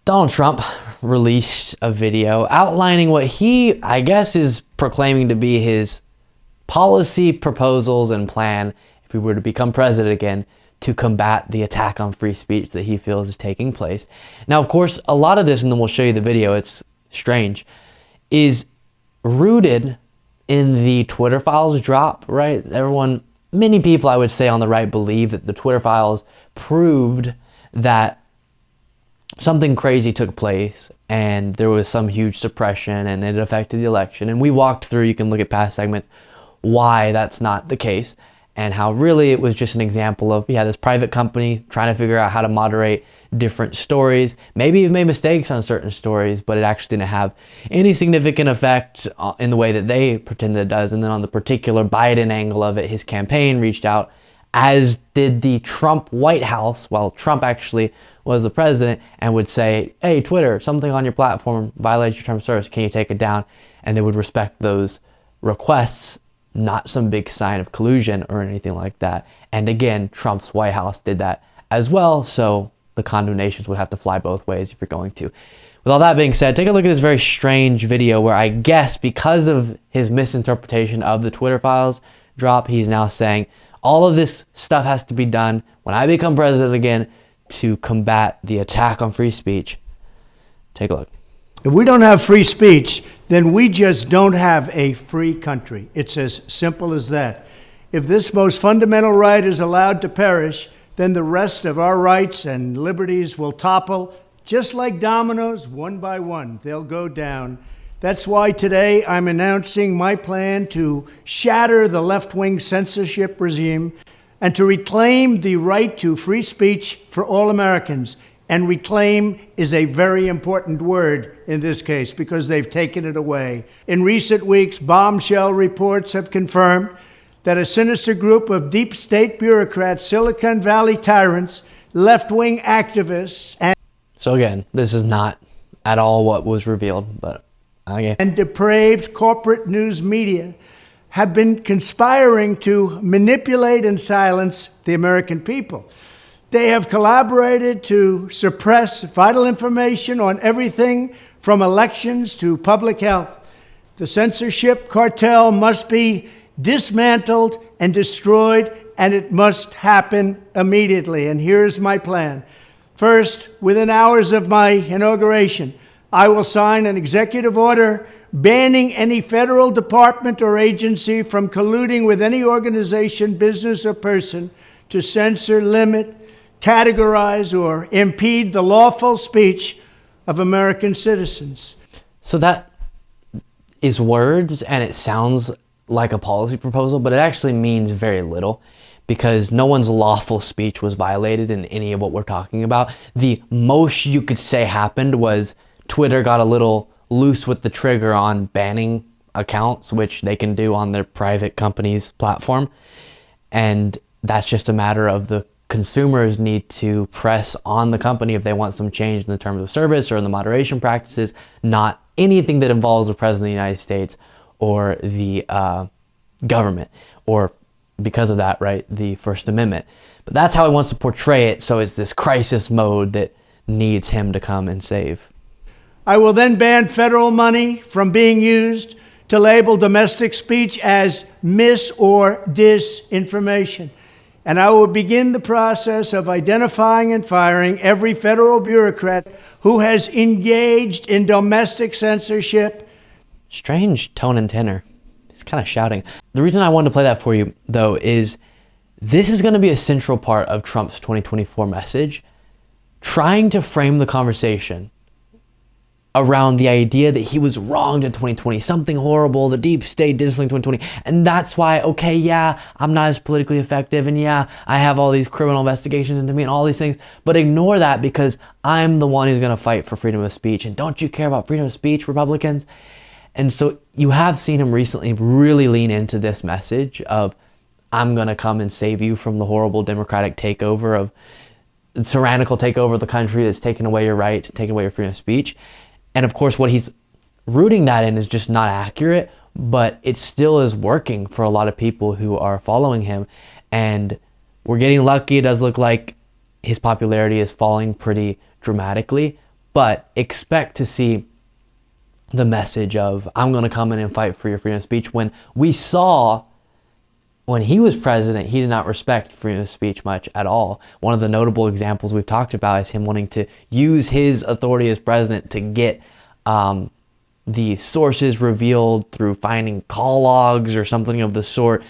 Donald Trump released a video outlining what he, I guess, is proclaiming to be his policy proposals and plan if he were to become president again to combat the attack on free speech that he feels is taking place. Now, of course, a lot of this, and then we'll show you the video, it's strange, is rooted in the Twitter files drop, right? Many people, I would say, on the right believe that the Twitter files proved that something crazy took place and there was some huge suppression and it affected the election. And we walked through, you can look at past segments, why that's not the case and how really it was just an example of, this private company trying to figure out how to moderate different stories. Maybe you've made mistakes on certain stories, but it actually didn't have any significant effect in the way that they pretend that it does. And then on the particular Biden angle of it, his campaign reached out, as did the Trump White House, while Trump actually was the president, and would say, hey, Twitter, something on your platform violates your terms of service. Can you take it down? And they would respect those requests, not some big sign of collusion or anything like that. And again, Trump's White House did that as well. So the condemnations would have to fly both ways if you're going to. With all that being said, take a look at this very strange video where I guess because of his misinterpretation of the Twitter files drop, he's now saying all of this stuff has to be done when I become president again to combat the attack on free speech. Take a look. If we don't have free speech, then we just don't have a free country. It's as simple as that. If this most fundamental right is allowed to perish, then the rest of our rights and liberties will topple, just like dominoes, one by one. They'll go down. That's why today I'm announcing my plan to shatter the left-wing censorship regime and to reclaim the right to free speech for all Americans. And reclaim is a very important word in this case because they've taken it away. In recent weeks, bombshell reports have confirmed that a sinister group of deep state bureaucrats, Silicon Valley tyrants, left-wing activists, So again, this is not at all what was revealed, but okay. And depraved corporate news media have been conspiring to manipulate and silence the American people. They have collaborated to suppress vital information on everything from elections to public health. The censorship cartel must be dismantled and destroyed, and it must happen immediately. And here's my plan. First, within hours of my inauguration, I will sign an executive order banning any federal department or agency from colluding with any organization, business, or person to censor, limit, categorize, or impede the lawful speech of American citizens. So that is words, and it sounds like a policy proposal, but it actually means very little because no one's lawful speech was violated in any of what we're talking about. The most you could say happened was Twitter got a little loose with the trigger on banning accounts, which they can do on their private company's platform. And that's just a matter of the consumers need to press on the company if they want some change in the terms of service or in the moderation practices, not anything that involves the President of the United States or the government, or because of that, right, the First Amendment. But that's how he wants to portray it, so it's this crisis mode that needs him to come and save. I will then ban federal money from being used to label domestic speech as mis- or disinformation. And I will begin the process of identifying and firing every federal bureaucrat who has engaged in domestic censorship. Strange tone and tenor. He's kind of shouting. The reason I wanted to play that for you, though, is this is going to be a central part of Trump's 2024 message, trying to frame the conversation around the idea that he was wronged in 2020, something horrible, the deep state did something in 2020. And that's why, okay, yeah, I'm not as politically effective. And yeah, I have all these criminal investigations into me and all these things, but ignore that because I'm the one who's going to fight for freedom of speech. And don't you care about freedom of speech, Republicans? And so you have seen him recently really lean into this message of, I'm going to come and save you from the horrible Democratic takeover of tyrannical takeover of the country that's taken away your rights, taken away your freedom of speech. And of course, what he's rooting that in is just not accurate, but it still is working for a lot of people who are following him. And we're getting lucky. It does look like his popularity is falling pretty dramatically, but expect to see the message of, I'm going to come in and fight for your freedom of speech, when we saw when he was president, he did not respect freedom of speech much at all. One of the notable examples we've talked about is him wanting to use his authority as president to get the sources revealed through finding call logs or something of the sort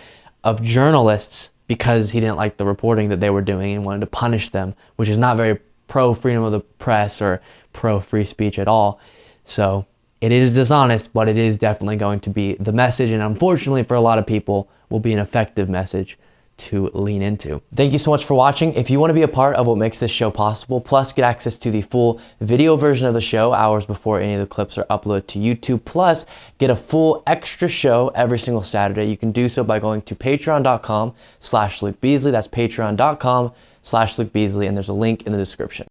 of journalists, because he didn't like the reporting that they were doing and wanted to punish them, which is not very pro freedom of the press or pro free speech at all. So it is dishonest, but it is definitely going to be the message, and unfortunately for a lot of people will be an effective message to lean into. Thank you so much for watching. If you want to be a part of what makes this show possible, plus get access to the full video version of the show hours before any of the clips are uploaded to YouTube, plus get a full extra show every single Saturday, you can do so by going to patreon.com/Luke Beasley. That's patreon.com/Luke Beasley, and there's a link in the description.